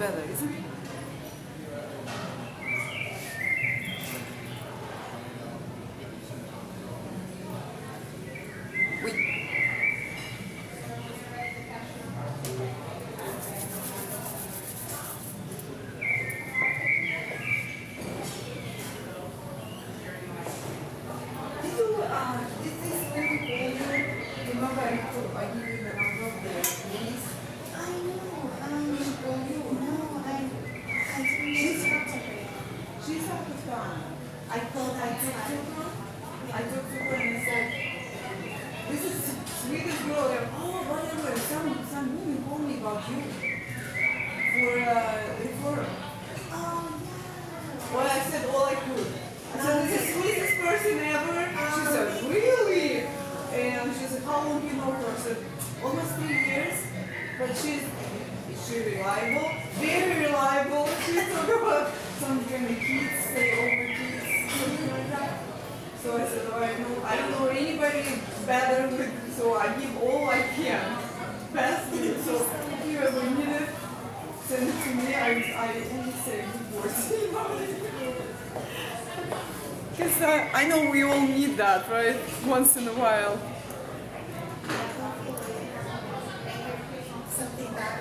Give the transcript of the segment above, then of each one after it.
better, isn't it? Wait. I talked to her and said, this is Swedish girl. And, oh, whatever. Some woman told me about you for referral. Well, I said all I could. I said, this is the sweetest person ever. She said, really? And she said, how long do you know her? I said, almost 3 years. But is she reliable? Very reliable. She talked about some kind of kids, stay over kids, something like that. So I said, oh, I don't know anybody better with, so I give all I can. Best me. So if you ever need it, send it to me. I only say good words. Because I know we all need that, right? Once in a while. Something bad.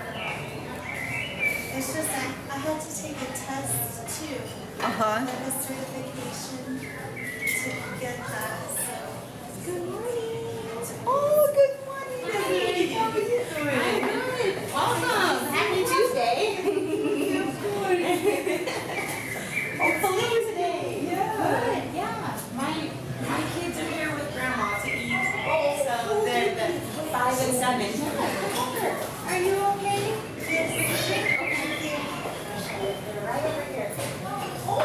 It's just that I had to take a test too. Like a certification to get that. So. Good morning. Oh, good morning, Debbie. How are you doing? I'm good. Welcome. Happy Tuesday. Oh, Feliz today. Yeah. Good. Yeah. My kids are here with grandma to eat. So they're the 5 and 7. Yeah, come over. Are you okay? Yes. Okay. They're right over here. Oh,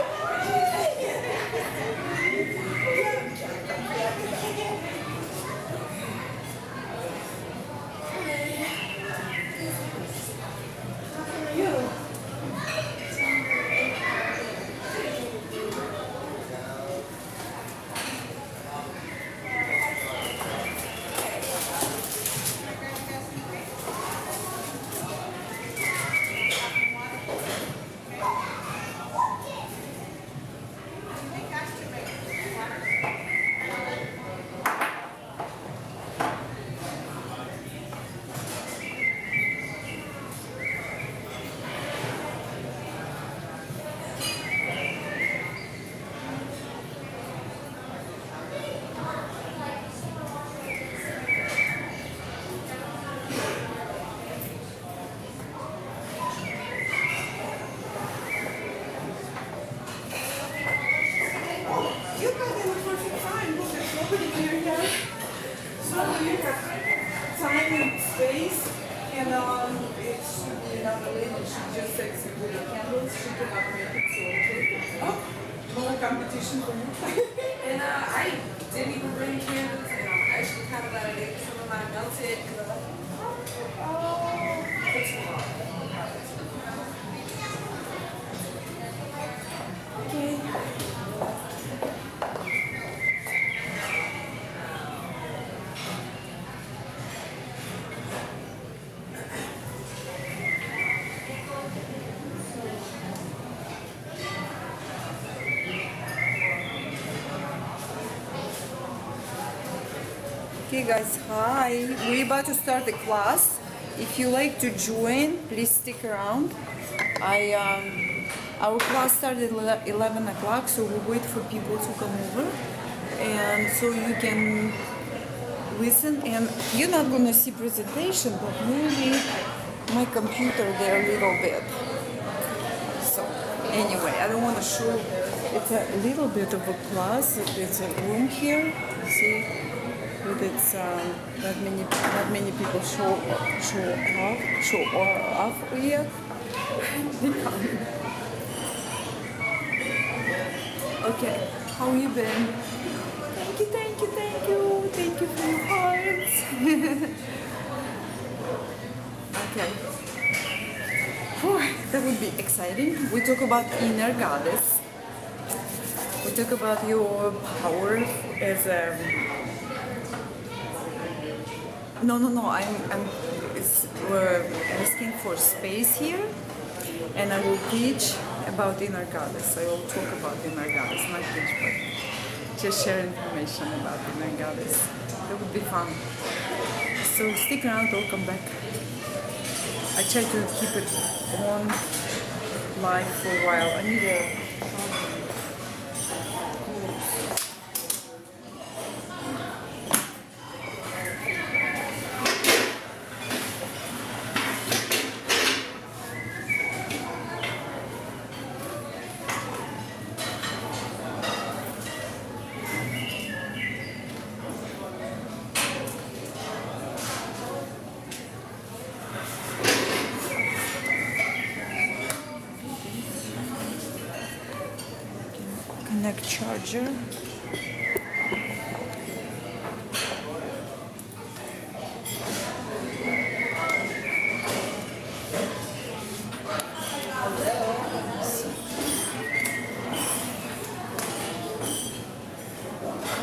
You got in the perfect time. Look, there's nobody here yet. So you have time and space. And it should be another lady. She just takes it with the candles. She cannot make it, so okay. Oh, more competition for you. And I didn't even bring candles, and I'm actually kind of glad I did. Some of mine melted, and I'm like, oh, it's too long. Okay. Okay guys, hi. We're about to start the class. If you like to join, please stick around. Our class started at 11 o'clock, so we wait for people to come over. And so you can listen, and you're not gonna see presentation, but maybe my computer there a little bit. So anyway, I don't want to show, it's a little bit of a class. It's a room here, see? But it's not many people show off yet. They come. Okay, how you been? Thank you for your hearts. Okay. Whew, that would be exciting. We talk about inner goddess. We talk about your power as a. No. We're asking for space here, and I will teach about inner goddess. I will talk about inner goddess, not teach, but just share information about inner goddess. That would be fun. So stick around, I'll come back. I try to keep it on live for a while. I need a connect charger.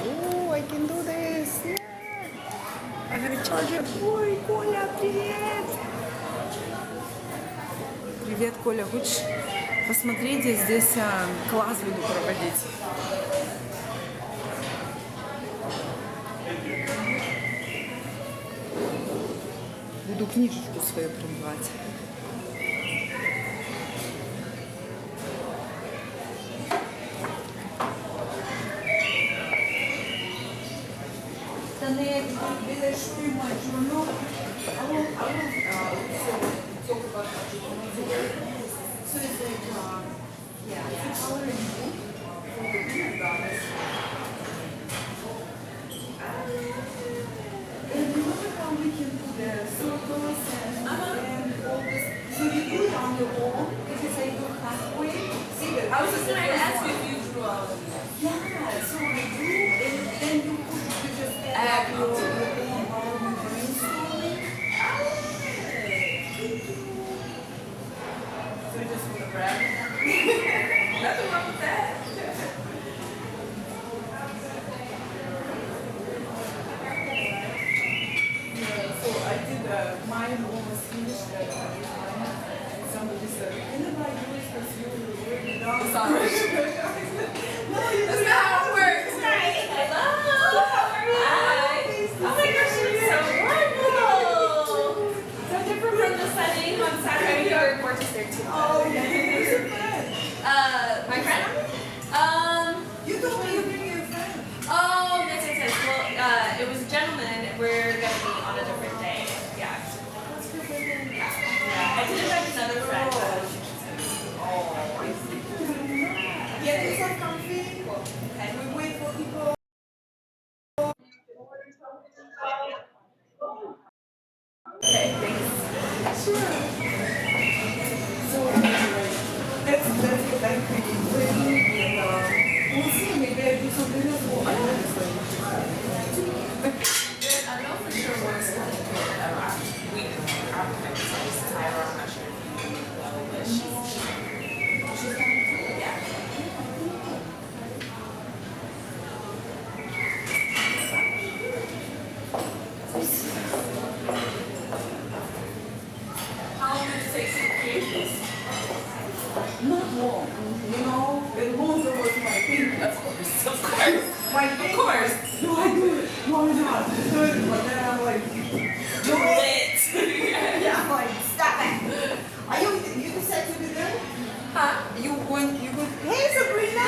Oh, I can do this. Yeah. I have a charger. Ой, Коля, привет! Привет, Коля. Хочешь посмотреть? Я здесь класс буду проводить. Буду книжечку свою продавать. I was just going to ask you if you drew all of these. Yeah, so we do, and then you could just add your own brainstorming. So you just want to grab it? Nothing wrong with that. So I did mine almost finished. Somebody said, "Can I buy yours because you already done?" Sorry. No, you That's not how it works, right? Hello. Hi. Oh my gosh, you're so wonderful. So different from the setting on Saturday. Your report is there too. Oh, yeah. Who's your friend? My friend? You told me you bring your friend. Oh, yes. Well, it was a gentleman. We're gonna be on a different day. Yeah. What's your friend? Yeah. I did invite another friend. Oh, I see. Yeah, it's like comfy. And we wait for people. Okay, thanks. Sure. So anyway, that's what I'm thinking. And we'll see. Maybe I do something else. Oh, I know this lady. I know for sure what's going on. We our friends is Tyra. I'm not sure if you know, but she's coming too. Yeah. How long did it take to create this? Not long. You know, the longer was my thing. Of course, of course. My thing. Of course. Do I do it? Why not? Do it. But then I'm like, do it. Yeah, I'm like, stop it. Are you said to be there? Huh? You want, hey Sabrina!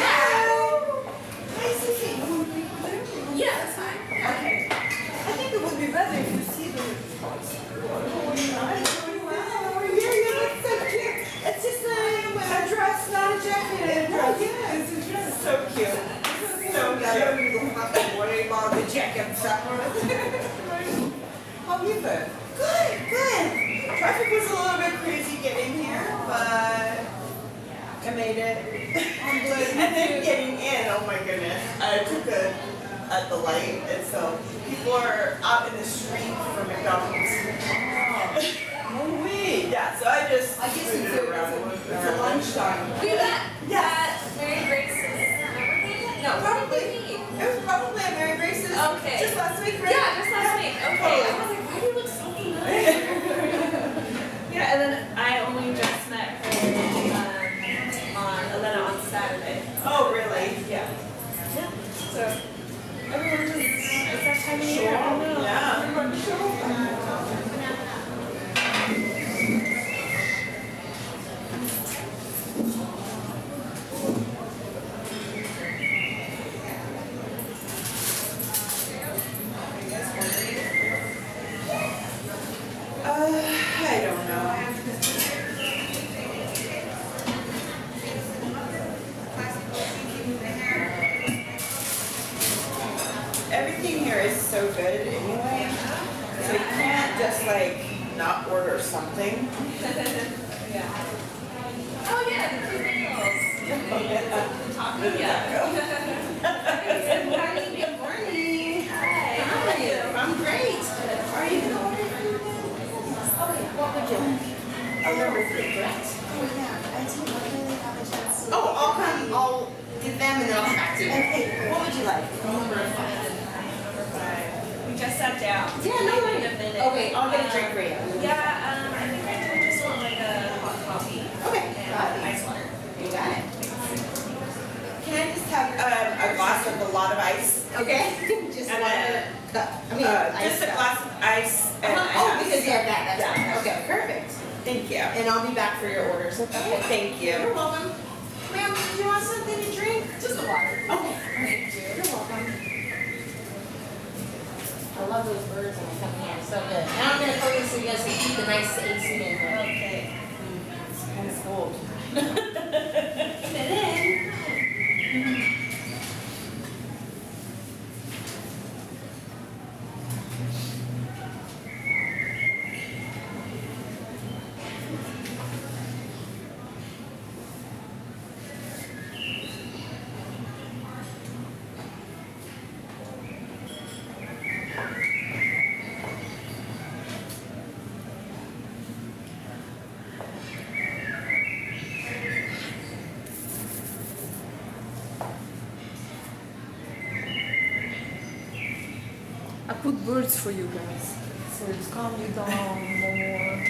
Hey Sissy, you want people there? Yeah, that's fine. Okay. I think it would be better if you see the response. Oh, yeah, you look so cute. It's just a dress, not a jacket. Oh, yeah, it's a dress. So cute. So cute. You don't have to worry about the jacket separate. How you been? Good, good. Traffic was a little bit crazy getting here, but I made it. I'm glad. And then getting in, oh my goodness. I took at the light, and so people are out in the street for McDonald's. No way. Yeah, so I guess it's a lunchtime. We met Yes. at Mary Grace's. No, Probably. It was probably at Mary Grace's. Okay. Just last week, right? Yeah, just last week. Okay. I was like, why do you look so familiar? Yeah, and then I only just met her like not order something? Yeah. Oh yeah, the two nails. Talking, yeah. Good morning. Good morning. Hi. How are you? I'm great. Are you gonna order food? Oh yeah. What would you like? Oh, number 3, correct? Oh yeah, I didn't really have a chance to. Oh, I'll give them and then I'll come back to you. Okay. What would you like? Number 5. We just sat down. Yeah, no Wait worries. a minute. Okay, I'll get a drink for you. Yeah, I think I just want like a hot coffee. Okay, And got it. ice water. You got it. Can I just have a glass with a lot of ice? Okay. Just And water. Just a glass of ice. And Oh, because you have that, that's Yeah. fine. Okay, perfect. Thank you. And I'll be back for your orders. Okay. Thank you. You're welcome. Ma'am, do you want something to drink? Just the water. Okay. Thank you. You're welcome. I love those birds when they come here, so good. Now I'm gonna focus so you guys can keep the nice AC in here. Okay. It's kind of cold. Fit in. I put birds for you guys, so it's calm you down more.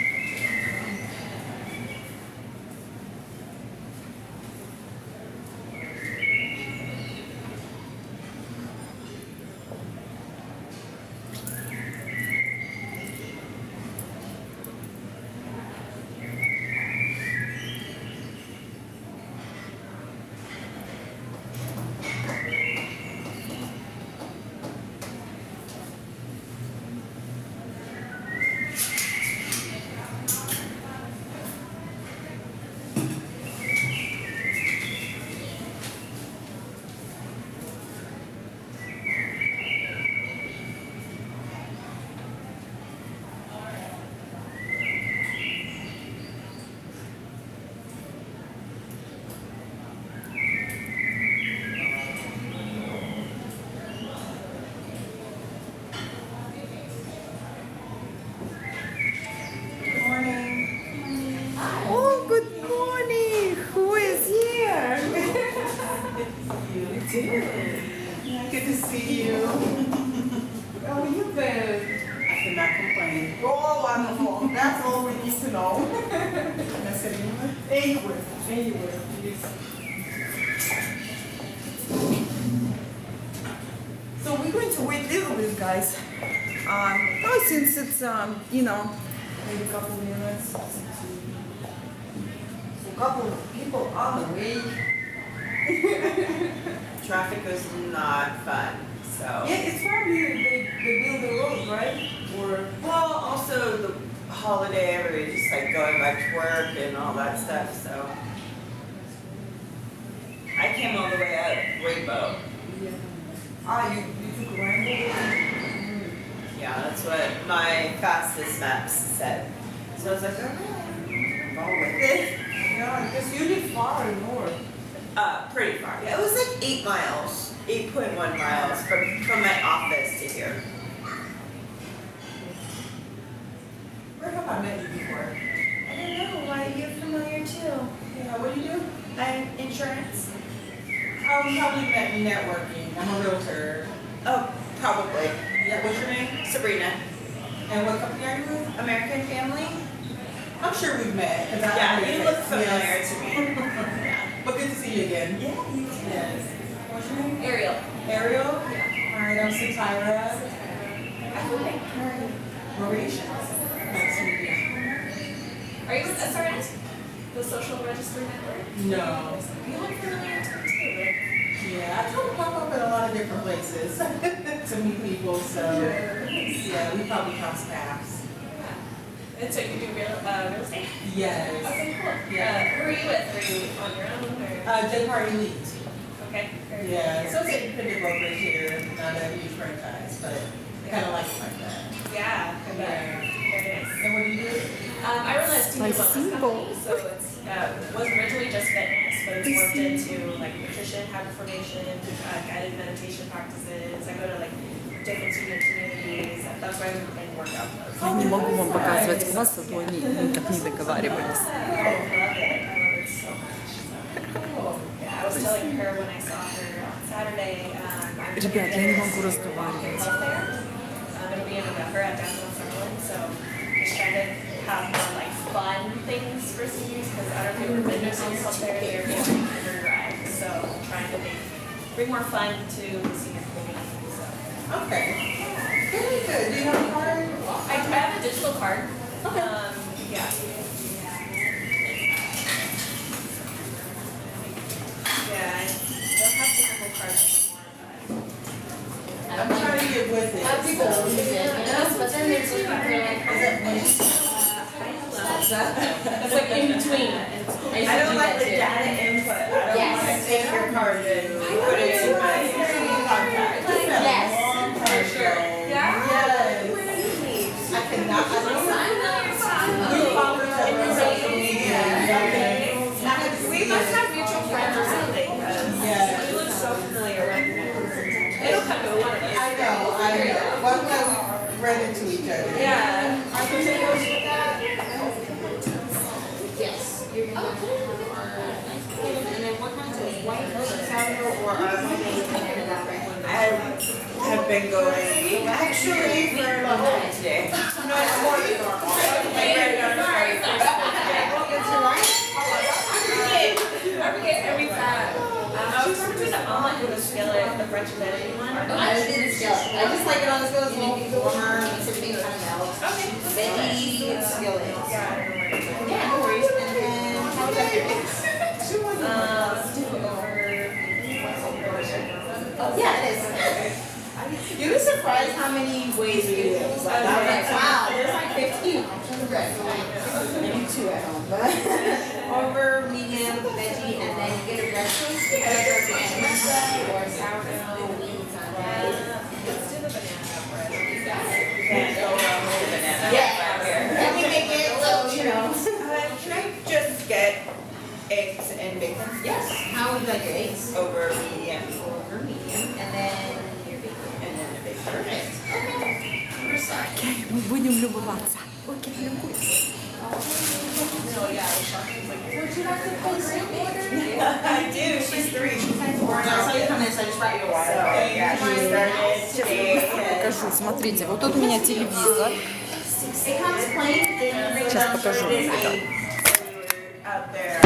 Oh, good morning! Who is here? Good to see you. How you been? I cannot complain. Oh, wonderful. That's all we need to know. That's it anyway? Anywhere. So we're going to wait a little bit, guys. Since it's maybe a couple minutes. So a couple of people on the way. Traffic was not fun, so. Yeah, it's probably they build the road, right? Or Well, also the holiday, everybody's just like going back to work and all that stuff, so. I came all the way out of Rainbow. you took a ramble? Yeah, that's what my fastest maps said. So I was like, okay, go with it. Yeah, because you live far north. Pretty far. Yeah, it was like 8 miles, 8.1 miles from my office to here. Where have I met you before? I don't know, why you're familiar too. Yeah, what do you do? I'm insurance. We probably met in networking. I'm a realtor. Oh, probably. Yeah, what's your name? Sabrina. And what company are you with? American Family? I'm sure we've met. 'Cause I Yeah, know you your look face. familiar Yes. to me. Yeah. But good to see you again. Yeah, you too. Yes. What's your name? Ariel. Ariel? All right, I'm Satira. Maurice. Nice to meet Are you with SRN? The Social Register Network? you. No. You look familiar to me too, right? Yeah, I try to pop up at a lot of different places to meet people, so yeah, we probably cross paths. And so you do real estate? Yes. Okay, cool. Yeah. Who are you with? Are you on your own or? J Party Elite. Okay. very Yeah, good. so it's an independent brokerage here, not a huge franchise, but I kind of like it like that. Yeah. I bet. Yeah. Very I realized too about Спасибо. so it's was originally just fitness, but it's morphed into like nutrition, habit formation, guided meditation practices. I go to like different student communities. That's why I'm playing workout clothes. Я не могу вам показывать класс, а то они никак не договаривались. I love it so much. Yeah, I was telling her when I saw her on Saturday. I'm Ребят, я не могу разговаривать. health fair. It'll be in November at Downtown Summerlin, so just trying to have more like fun things for seniors because I don't think we've been to some health fair. They're very dry, so trying to bring more fun to the senior community. So Okay. Very good. Do you have a card? I have a digital card. Yeah. Yeah, I don't have physical cards anymore. I'm trying to get with it. Some people use it, you know, but then there's people who are like, is that money? It's like in between. I don't like the data input. I don't Yes. want to take your card and put it in my contact. Yes. For sure. Yeah? Yes. I cannot. I don't We follow each other on social media. We must have mutual friends or something. Yeah. We look so familiar. It'll come to one of us. I know. One time we ran into each other. Yeah. Yes. And then what kinds of white sourdough or I have been going actually for a whole day. No, it's more than normal. I forget every time. I was trying to do the omelet with a skillet, the French vanilla one. I did the skillet. I just like it on the skillet, it's a little bit warmer, makes everything kind of melt. Okay. Veggie skillet. Yeah, I don't know where to go. Yeah, no worries. And then, how about your eggs? Yeah, it is. You'd be surprised how many ways we do it. Like, I'm like, Wow, there's like 15 options. maybe 2 at home, but. Over, medium, veggie, and then you get a bread toast, or sourdough, wheat, Let's do the banana bread. Can't go wrong with the banana. yeah. And we make it a little, you know. Can I just get eggs and bacon? Yes. How would you like your eggs? Over medium. Over, medium, and then your bacon. And then the bacon. Perfect. Okay. Number side. Окей, мы будем любоваться. Окей, любуйся. No, yeah, Would you like to place your order? I do. She's 3. She's 4 I now. saw you come in, so I just brought you a So, water. yeah, she started today. Покажу, смотрите, вот тут у меня телевизор. It comes plain, then you bring it Сейчас down покажу. to this ребят. Out there.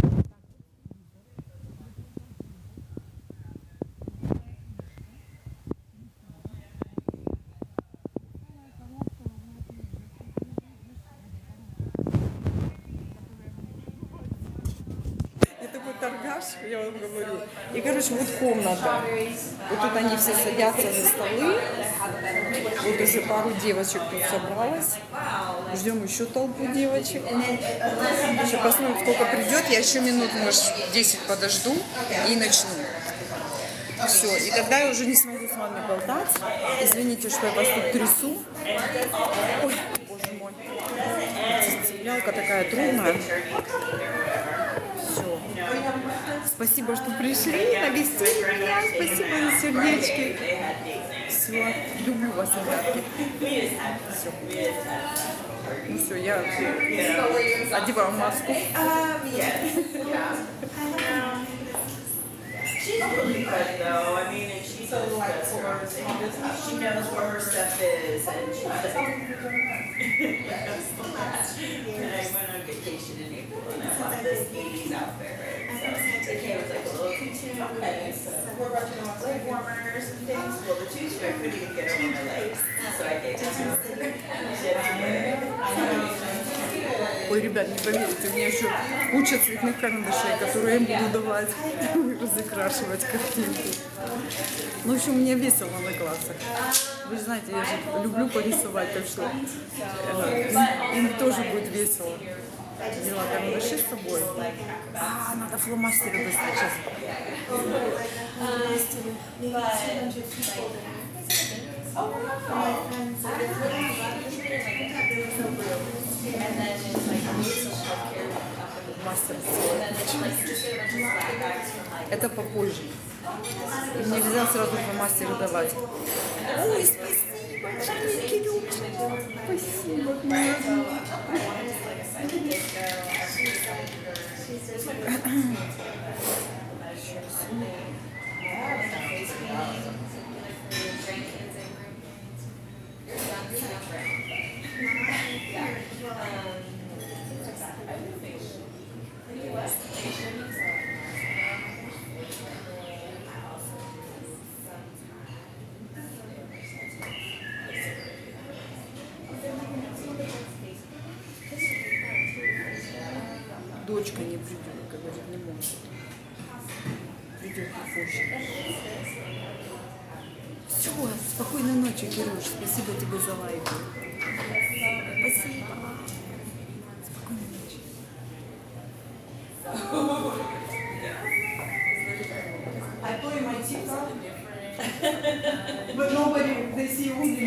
Я такой торгаш, я вам говорю. И, короче, вот комната. Вот тут они все садятся за столы. Вот уже пару девочек тут собралось. Ждем еще толпу девочек. Еще посмотрим, сколько придет. Я еще минут, может, 10 подожду и начну. Все, и тогда я уже не смогу с вами болтать. Извините, что я вас тут трясу. Ой, боже мой. Цеплялка такая трудная. Все. Спасибо, что пришли, навестили меня. Спасибо за сердечки. Все. Люблю вас, ребятки. Все. Ну все, я одеваю маску. She's really good though. I mean, and she's so like she knows where her stuff is, and she's like. And I went on vacation in April, and I bought this 80s outfit, right? So it came with like a little tutu, and leg warmers and things. Well, the tutu I couldn't even get over my legs, so I gave it to her. She had to wear it. Ой, ребят, не поверите, у меня еще куча цветных карандашей, которые я буду давать, разукрашивать картинки. Ну, в общем, мне весело на классах. Вы же знаете, я же люблю порисовать, так что им тоже будет весело. Взяла карандаши с собой. Надо фломастеры достать сейчас. And then it's like фломастер. And then it's like just get a bunch of swag bags from like. Это попозже. И нельзя сразу фломастеру давать. Ой, спасибо, Кирюша. Спасибо. Дочка не придет, говорит, не может. Придет попозже. Все, спокойной ночи, Кирюш. Спасибо тебе за лайк. Спасибо. Спокойной ночи. I play my TikTok, but nobody, they see only me.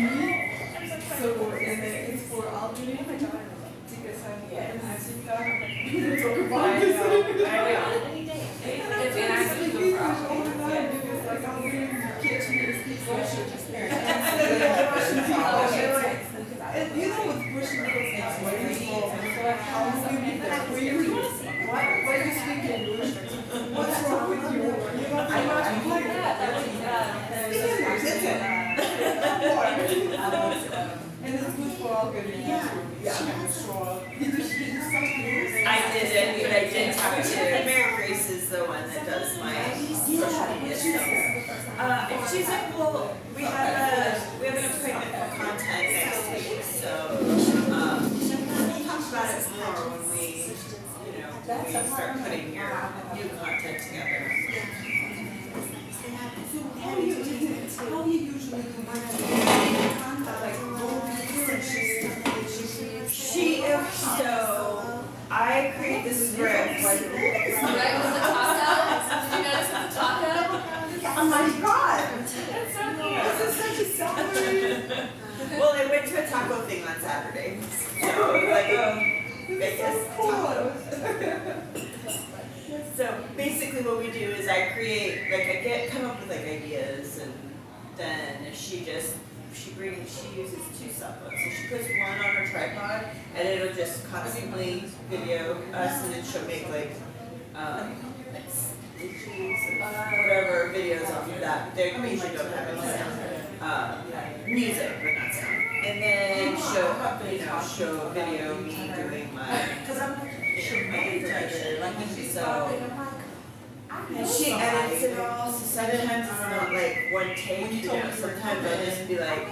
So, and it's for Albany. Because I'm on TikTok. We talk about this. It's And I actually speak good English for all the time because like Albany catch me and speak Russian. Instead of the Russian people. And you know what Russian people say? Why do you speak English? What's wrong with you? I'm not like that. That's it. And it's good for algorithm. Yeah, I'm sure. Did you something? I didn't, but I did talk to Mary Grace is the one that does my social media stuff. If she's like, well, we have an appointment for content next week, so we'll talk about it more when we, we start putting your new content together. How you usually do So I create the script. Oh my god! This is such a summary. Well, I went to a taco thing on Saturday. So like Vegas taco. So basically what we do is I create, like come up with like ideas, and then she uses 2 cell phones. So she puts one on her tripod and it'll just constantly video us, and then she'll make like whatever videos off of that. They usually don't have any sound. Music, but not sound. And then she'll video me doing she'll make it, so and she edits it all, so sometimes it's not like one take, sometimes I'll just be like,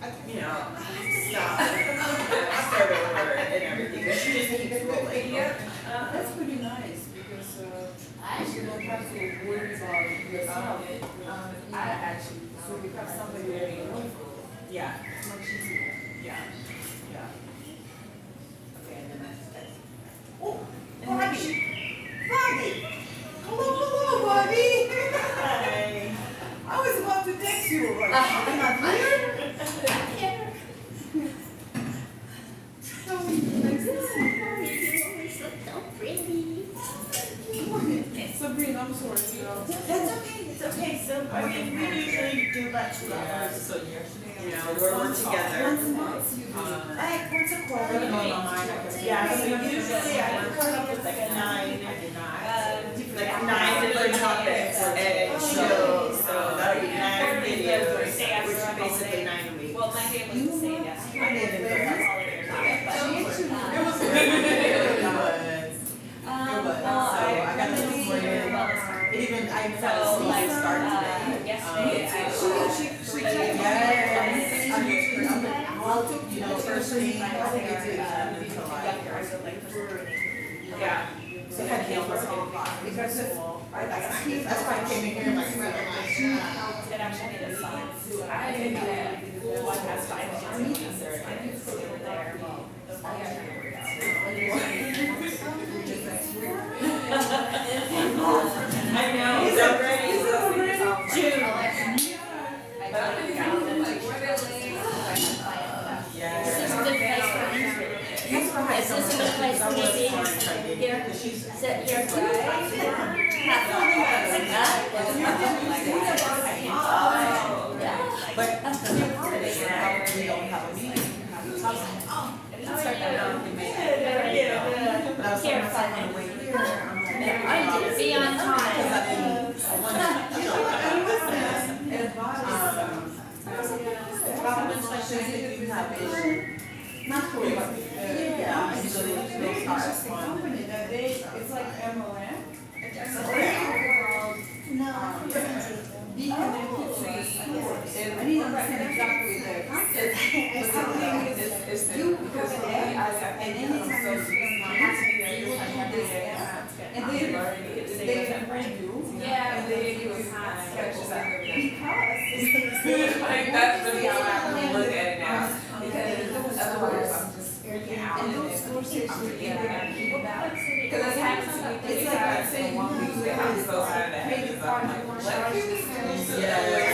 stop, start over and everything, but she just keeps rolling. That's pretty nice because you don't have to worry about yourself. I actually, so we have somebody very wonderful. Yeah. It's much easier. Yeah. Okay, and then that's. Oh, And then Bobby! Hello, Bobby! Hi. I was about to text you. Like, I'm not here. So nice to see you. Sabrina, I'm sorry. That's okay, it's okay, so, we usually do about 2 hours, we're together. Like, once a quarter. Yeah, so usually I come up with like 9 different topics, and so that'll be 9 videos, which is basically 9 a week. Well, my family was saying yes. I did that's all of your topic, but. It was good. I got this morning. I even had a So, sleep like, start today. yesterday, I First thing, yeah. So I had to for 8 Because that's why I came in here and like, it actually made it fun. I did one has 5 kids in there, and it's over there. I know, is that ready? June. This is a good place for me. Thanks for Is this a place for me? Here, sit here. Here, I did be on time. It's like MLM. No, I think it's Be connected to the source. And I didn't understand exactly the concept. But the thing is you, because for me, and anytime you spend money, you will do this app. And then they bring you. Yeah. And they give you sketches out of it. Because Like that's really how I look at it now. Because otherwise I'm just and those sources should be because it's happened to me. It's like I said, one week I'm so tired of that. pay the card, you want to charge this.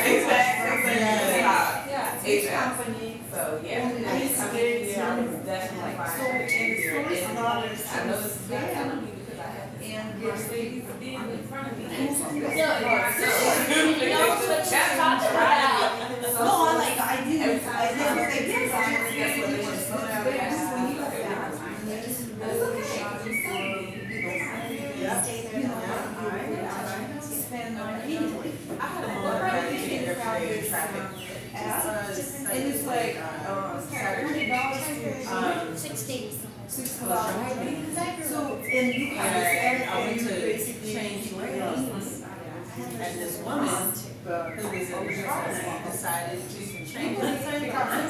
Exactly. Yeah, each Exactly. company. So yeah, I used to be there. I was definitely like So, and the source and dollars. I know this is big telling me because I had this And first thing in front of me. No, you know what you're talking about. No, I didn't think this. That's what it was. stay there. Spend money anyway. I had a lot of thinking about this app, and it's like $100 $60. $6. So, and you have this app, and you basically change lanes. And this woman who was in the house decided to change the same time.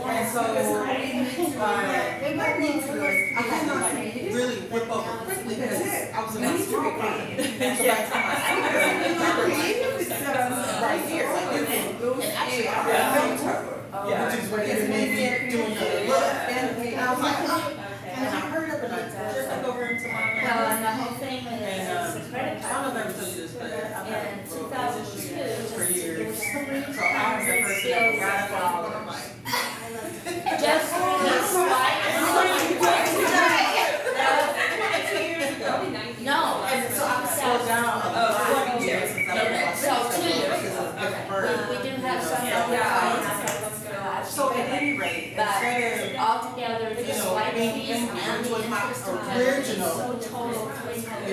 And so, they might need to I had to like really whip over quickly because I was in my small car. So by the time I started, right here, like this. And actually, I was which is what it made me do another look. And I was like, and I hurried up and I just like over into my Well, and the whole thing is and a credit I don't know card. if I told you this, but I've In had 2002, for years. there were 3 So I was the times first bills one of who got dollars. it. Just for this light. No, And so I slowed down a 40 years since I've been So 2 years. because of different birds. We do have some Yeah. that So at any rate, instead but altogether, of, just like being fees in and line the with my interest of original, so total $300. because And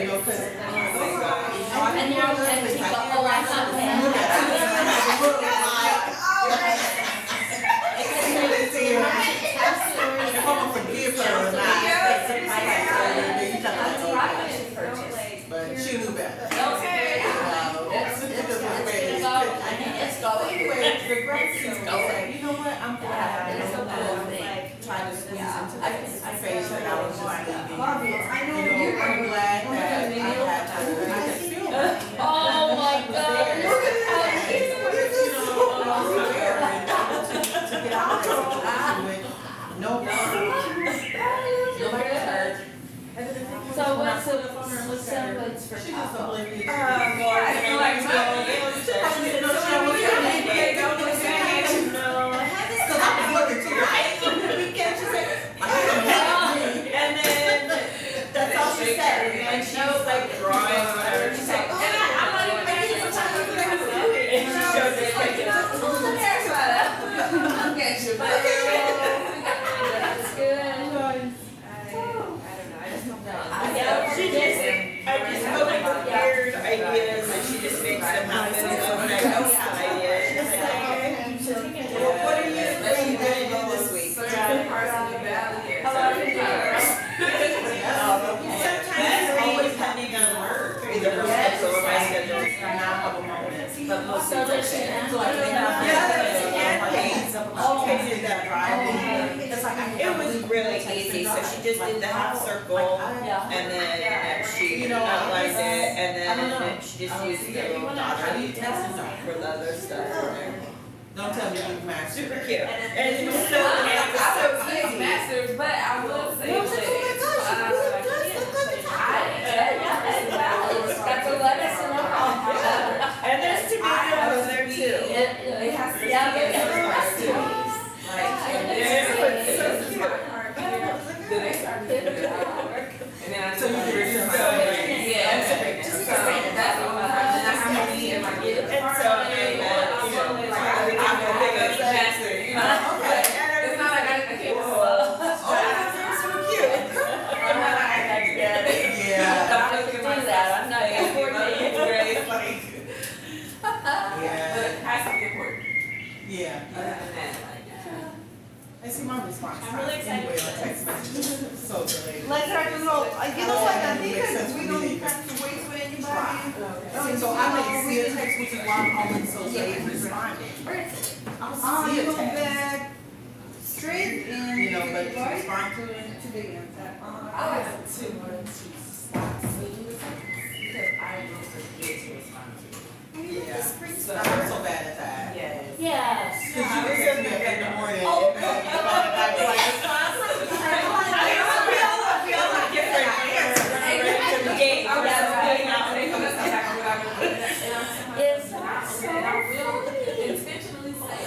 you're and people, oh, I'm not paying look that. if I'm gonna forgive her or not. But she knew better. So anyway, the great thing was, you know what, I'm glad I don't try to squeeze into this phase that I was just leaving. You know, I'm glad that I could feel that. Oh my God. To get out there with no nobody hurt. So what's what's for She just oblivious. Because I was looking to her. Can't you say? And then that's all she said. And she was like drawing or whatever. She said, and I'm not even making some time to look at myself. And she showed me pictures. Oh, the hair's I'll get you. That's good. She just, I just come up with weird ideas and she just makes them happen. So when I don't have ideas, she's like, okay, well, what are you going to do this week? Drive Parson to Valley. Sometimes it's always depending on work, either her schedule or my schedule. But most of the time, it was really easy. So she just did the half circle, and then she outlined it, and then she just used the little dotted for the other stuff in there. Don't tell me you mastered. Super cute. And it was so easy. Massive, but I will say That's a lettuce and all. And there's tomatoes there too. it has to Yeah, be but a it's like, Like, there's And then I so you can return my yeah. So that's the one time. And I have my knee in my gift. And so, Master, you know. Okay. It's not like I can't. Oh, that's so cute. I'm not like I can get it. Yeah. I'm looking at that. I'm not even coordinating. Like. Yeah. But it has to be important. Yeah. Other than that, like. I see my response. I'm really excited. Anyway, on text messages. So related. Let her know. You know what? I think that we don't have to wait for anybody. Okay, so I didn't see a text, which is why I'm always so late responding. I see a Go text. back straight and You know, but to right respond to it. to the end. I have to learn to stop seeing the text because I don't forget to respond to it. Yeah, so I'm so bad at that. Yes. Yes. Because you can text me in the morning. Oh, and then you call me back like, We all have different answers. The game. It's not so and I will intentionally say,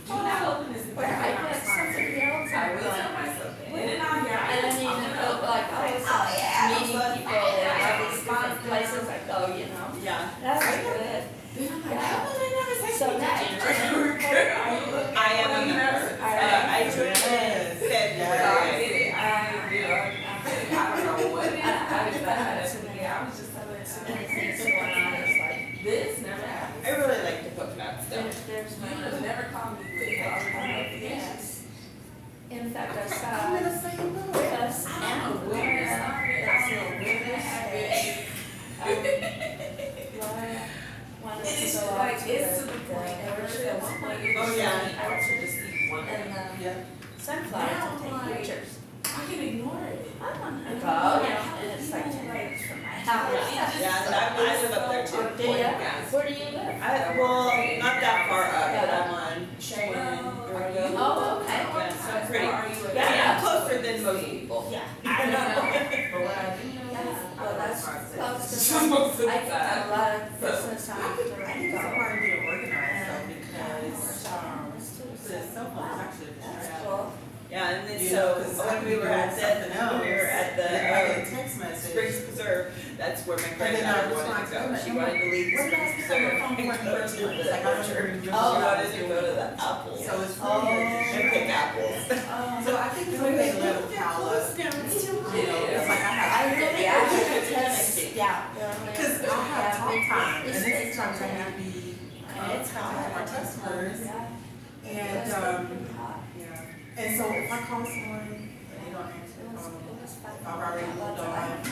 do not open this. where I put something else I on. will tell myself that. And then I'm here. And I mean, like, meeting people or other places, like, oh, you know, Yeah. that's good. So did you I am a member. I joined in February. I don't know what it is. I was just telling anything going on, it's like, this never happened. I really like the polka dot stuff. there's You no. never called me with Yes. In fact, I saw I'm in the same boat. us and Laura wanted to go out to it's to the the point where she at was one point playing Oh, yeah. I should just see one thing. and sunflowers and take pictures. I can ignore it. I want to go, and it's like 10 minutes from my house. Yeah, and I live up there too. Do you? Where do you live? Well, not that far up, but I'm on Shannon. Oh, okay. Yeah, so I'm pretty. Yeah. Yeah, closer than most people. Yeah. I know. But what I do know is, Well, that's close to Most of the I think time. a lot of business on I think it's Durango. hard to get organized though because So the cell phone is actually a distraction. cool. Yeah, and then You so know, 'cause when we were at something else, we were at the if I get a text message. Springs Preserve, that's where my And then I granddaughter respond wanted to to go. it. She wanted to leave What Springs did I Preserve say on and my go phone to for the like, I don't church. remember. She wanted to go to the apples. So it's Oh. And pick apples. So I think it's okay to let them pile up. You know, it's like I have. Yeah. Because I'll have talk time, and this is time I have to be, It's to have my customers, and, yeah. And so if I call someone, and they don't answer the phone, if I've already moved on,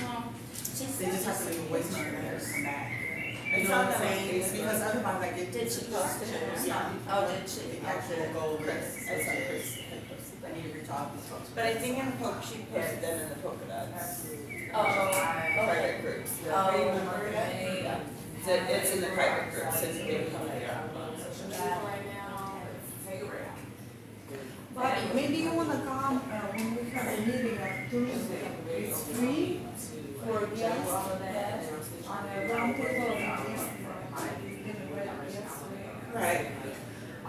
they just have to leave a voicemail and they'll come back. You know what I'm saying? It's because otherwise I get. Did she post it? Yeah. Oh, did she? The actual goal is, I need to reach out to these folks. But I think in polka, she posted them in the polka dots. Oh, Private groups. It's in the private groups, so they come here. Bobby, maybe you wanna come, when we have a meeting on Tuesday, it's free for guests on a round table. Right.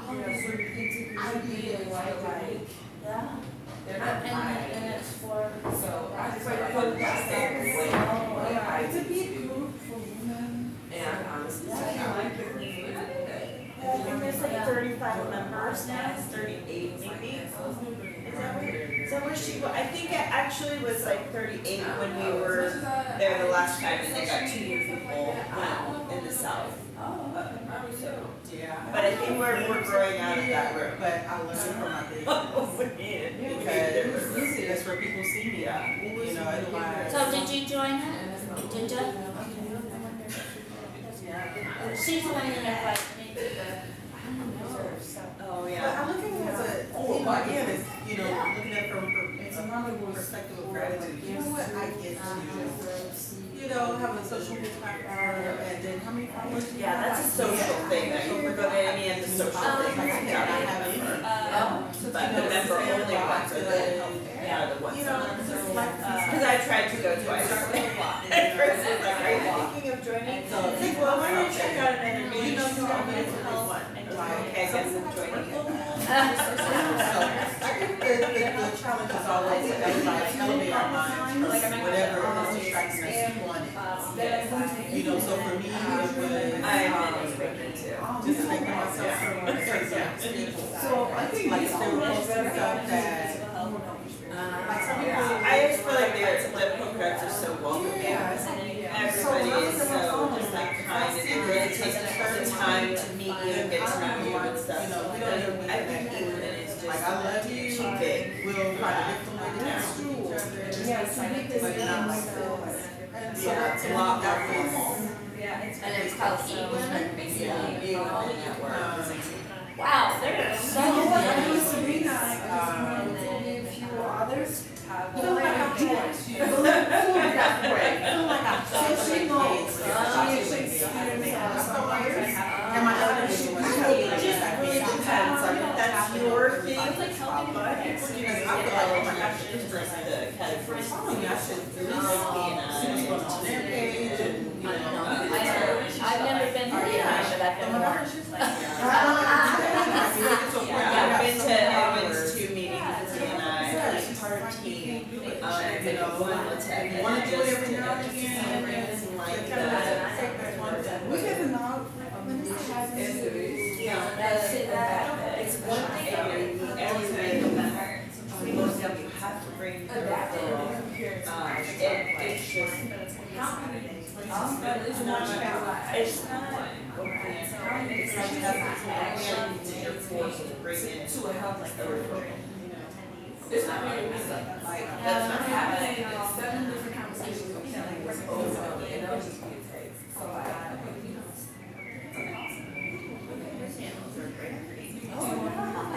So you can take an idea like, Yeah. And it's for. So I just For like the put that yeah, it's a big group for women. And honestly, I like it. I think there's like 35 members now, 38 maybe. Is that where she, I think it actually was like 38 when we were there the last time and they got 2 new people in the south. Yeah. But I think we're growing out of that room. But I learned from my business. Oh, man. Because that's where people see me at, you know, otherwise. So did you join her? Did you? Okay. She's the one that invited me to the reserve, so. Oh, But yeah. I'm looking at it, again, it's, you know, looking at it from another perspective of gratitude. You know what, I get to, you know, have a social media platform, and then how many followers do you Yeah, have? that's a social thing. I don't go to any of the social things. Like I said, I have any. But the member only ones are the ones. You know, it's just like, Because I tried to go twice. At first, it's like, are you thinking of joining? It's like, well, why don't you check out another meeting? You know, you I'll know, be able to help one. And I'm like, okay, I guess I'm joining it. So, I think the challenge is always to elevate our Like, I'm whatever not is distracting us, you want it. Then I'm going to You know, so for me, it was just making myself from certain people. So I think Like this if there one was is some better stuff that, like some people, I just feel like the Democrats are so welcoming. Everybody is so just like kind and they really take the time to meet you and get to know you and stuff. you know, we don't even I think England is just like I love you, big. we'll find a different way to That's treat true. each other. Yes, I think this But is not like so. that. And so Yeah, that's it's a lot more formal. And it's called England. Yeah, England network. Wow, they're so You know what? I good. was Serena. I just wanted to be a few others. Feel like I'm Jewish. So she knows. She experienced some years. And my other she was really just really depends. Like if that's your thing, It's like helping I feel like, oh my gosh, this is like the category following me. I should at least see what's going on their page and, you know. I've never been to the Irish, but I've been more. I've been to two meetings with DNI, her team, you know, one was having. Want to do it every now and again, Like kind of that. We have enough. That's it. It's one thing everybody, most of you have to bring the it's just, it's not, it's like having to force to bring in to a health like it's not really like that's not happening. 7 different conversations with Kelly was over, and that was just what it takes. So I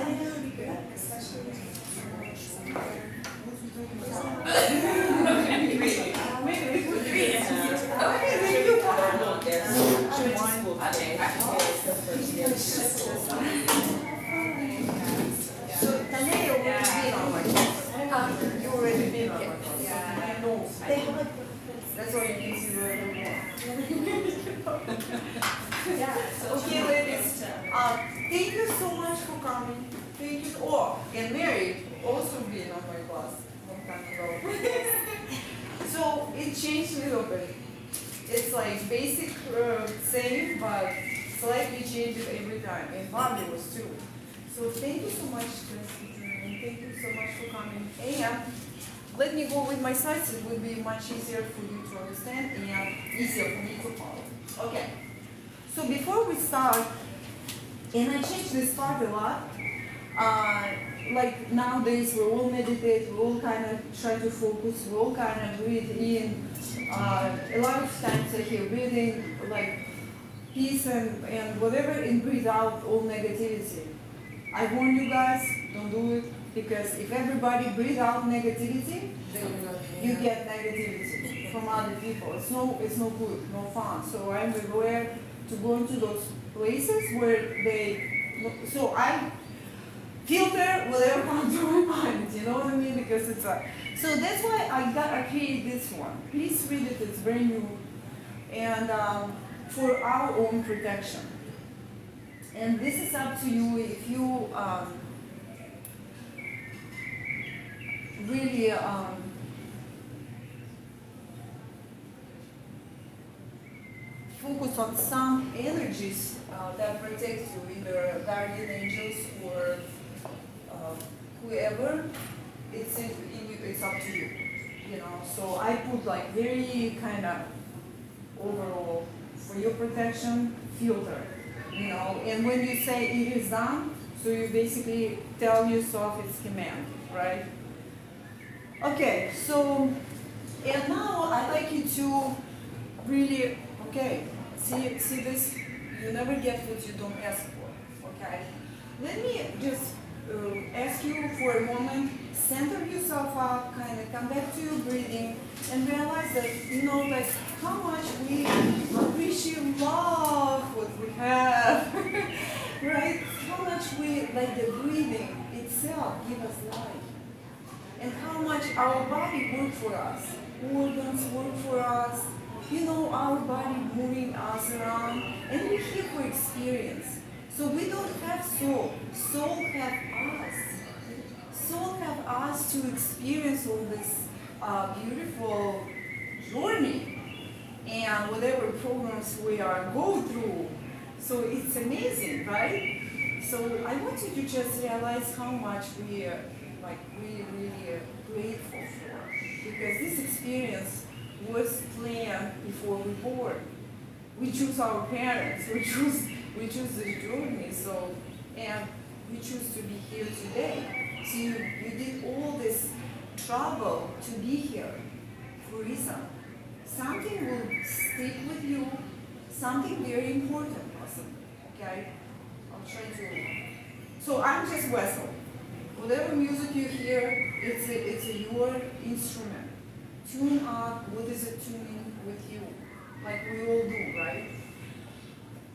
think it would be good, especially you already been on my yeah. I know. They have like That's why you need to learn more. yeah. Okay, ladies, thank you so much for coming. Thank you. Oh, and Mary also been on my class long time ago. So it changed a little bit. It's like basic same, but slightly changes every time. And Bobby was too. So thank you so much, Jessica, and thank you so much for coming. And let me go with my slides. It will be much easier for you to understand and easier for me to follow. Okay. So before we start, and I changed this part a lot. Like nowadays, we all meditate, we all kind of try to focus, we all kind of breathe in. A lot of times I hear breathing like peace and whatever, and breathe out all negativity. I warn you guys, don't do it, because if everybody breathe out negativity, you get negativity from other people. It's no good, no fun. So I'm aware to go into those places where so I filter whatever comes to my mind, you know what I mean? Because it's so that's why I created this one. Please read it, it's brand new. And for our own protection. And this is up to you if you really focus on some energies that protect you, either guardian angels or whoever. It's up to you, you know. So I put like very kind of overall for your protection filter, you know. And when you say it is done, so you basically tell yourself it's command, right? Okay, so and now I'd like you to really see this. You never get what you don't ask for. Okay, let me just ask you for a moment, center yourself up, kind of come back to your breathing, and realize that, you know, like how much we appreciate, love what we have, right? How much we, like the breathing itself give us life, and how much our body works for us, organs work for us, you know, our body moving us around, and we're here for experience. So we don't have soul. Soul have us. Soul have us to experience all this a beautiful journey and whatever programs we are going through. So it's amazing, right? So I want you to just realize how much we really grateful for, because this experience was planned before we born. We choose our parents, we choose the journey, so, and we choose to be here today. So you did all this trouble to be here for a reason. Something will stick with you, something very important possibly, okay? I'll try to, so I'm just vessel. Whatever music you hear, it's your instrument. Tune up, what is it tuning with you? Like we all do, right?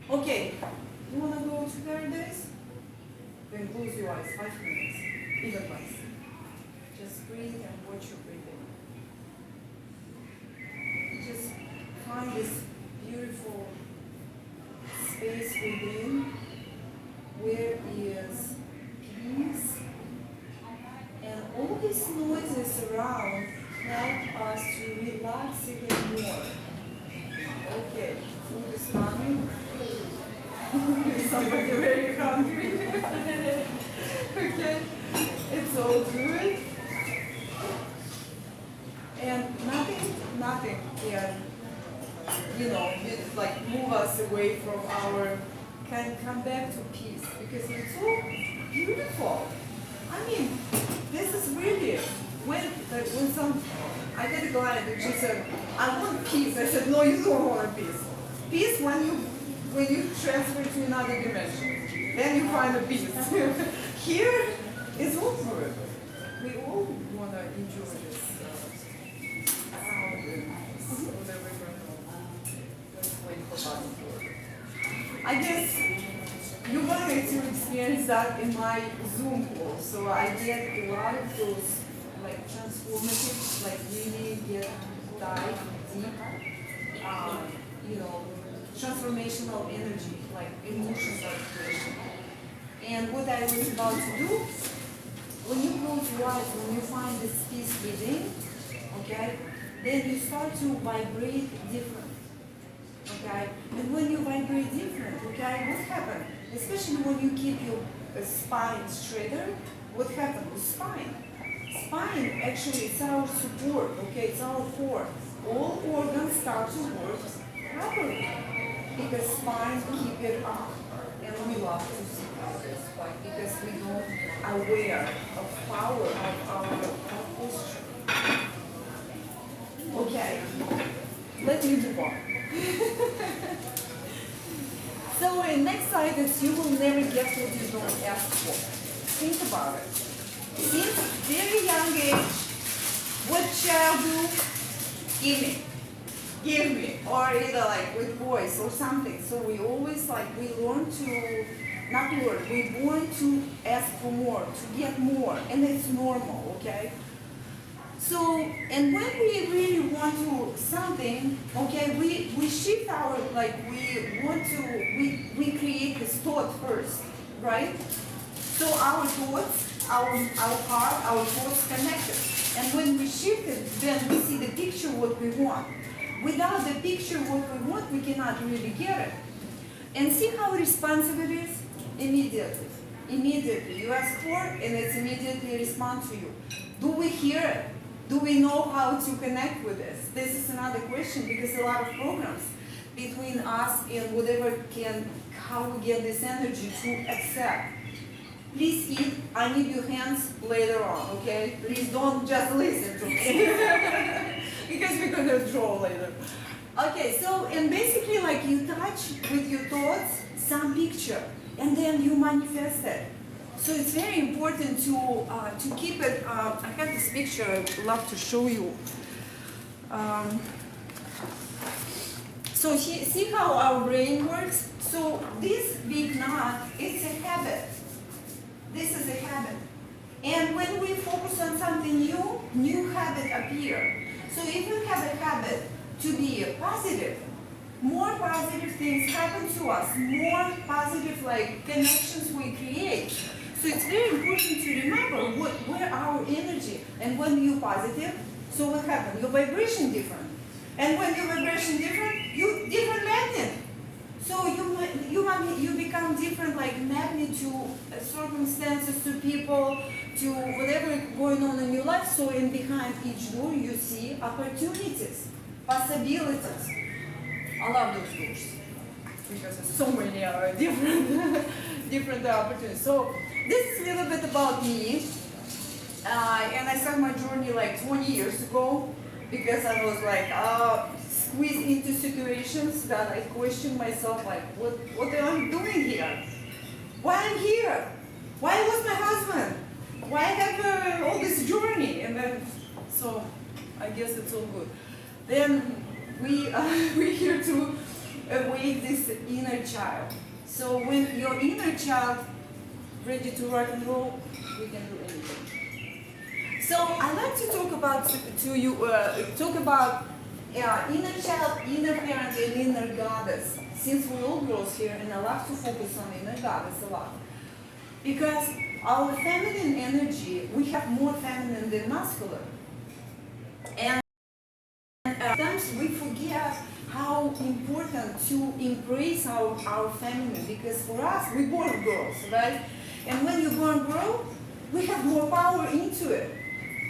Okay, you wanna go to paradise? Then close your eyes, 5 minutes, even less. Just breathe and watch your breathing. Just find this beautiful space within where is peace, and all these noises around help us to relax even more. Okay, food is coming. Somebody very hungry. Okay, it's all good. And nothing can, like move us away from can come back to peace, because it's so beautiful. I mean, this is really, when I got a client and she said, I want peace. I said, no, you don't want peace. Peace when you transfer to another dimension, then you find a peace. Here is all good. We all want to enjoy this sound and whatever we're going to let's wait for that. I guess you're going to experience that in my Zoom call. So I get a lot of those like transformative, like really dive deep, transformational energy, like emotions activation. And what I was about to do, when you close your eyes, when you find this peace within, okay, then you start to vibrate different, okay? And when you vibrate different, okay, what happens? Especially when you keep your spine straighter, what happens with spine? Spine actually is our support, okay, it's our core. All organs start to work properly because spine keep it up, and we love to see this, like, because we don't aware of power of our posture. Okay, let me move on. So in next slide is you will never get what you don't ask for. Think about it. Since very young age, what child do? Give me, or either like with boys or something. So we always we learn to, not learn, we want to ask for more, to get more, and it's normal, okay? So, and when we really want to something, okay, we shift our, we want to, we create this thought first, right? So our thoughts, our heart, our thoughts connected. And when we shift it, then we see the picture what we want. Without the picture what we want, we cannot really get it. And see how responsive it is? Immediately. Immediately. You ask for it, and it's immediately respond to you. Do we hear it? Do we know how to connect with this? This is another question, because a lot of programs between us and whatever how we get this energy to accept. Please eat, I need your hands later on, okay? Please don't just listen to me. Because we're gonna draw later. Okay, so, and basically you touch with your thoughts some picture, and then you manifest it. So it's very important to keep it, I have this picture I'd love to show you. So see how our brain works? So this big knot, it's a habit. This is a habit. And when we focus on something new habit appear. So if we have a habit to be positive, more positive things happen to us, more positive connections we create. So it's very important to remember where our energy, and when you're positive, So what happened? Your vibration different. And when your vibration different, you different magnet. So you become different like magnet to circumstances, to people, to whatever going on in your life. So in behind each door you see opportunities, possibilities. I love those doors because there's so many different different opportunities. So this is a little bit about me. And I started my journey like 20 years ago because I was like squeezed into situations that I questioned myself, like what am I doing here? Why I'm here? Why was my husband? Why I have all this journey? And then, so I guess it's all good. Then we're here to awake this inner child. So when your inner child ready to rock and roll, we can do anything. So I like to talk about inner child, inner parent, and inner goddess. Since we're all girls here, and I love to focus on inner goddess a lot, because our feminine energy, we have more feminine than masculine, and sometimes we forget how important to embrace our feminine. Because for us, we born girls, right? And when you're born girl, we have more power into it.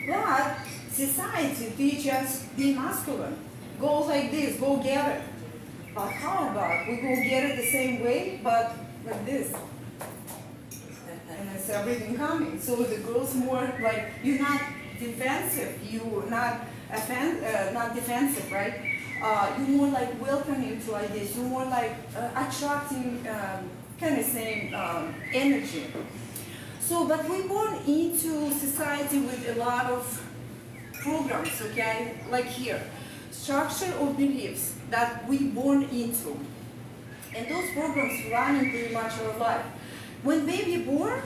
But society teaches us be masculine. Go like this, go get it. But how about we go get it the same way, but like this? And it's everything coming. So the girl's more like, you're not defensive, you're not defensive, right? You're more like welcoming to ideas, you're more like attracting kind of same energy. So, but we're born into society with a lot of programs, okay? Like here, structure of beliefs that we born into. And those programs running pretty much our life. When baby born,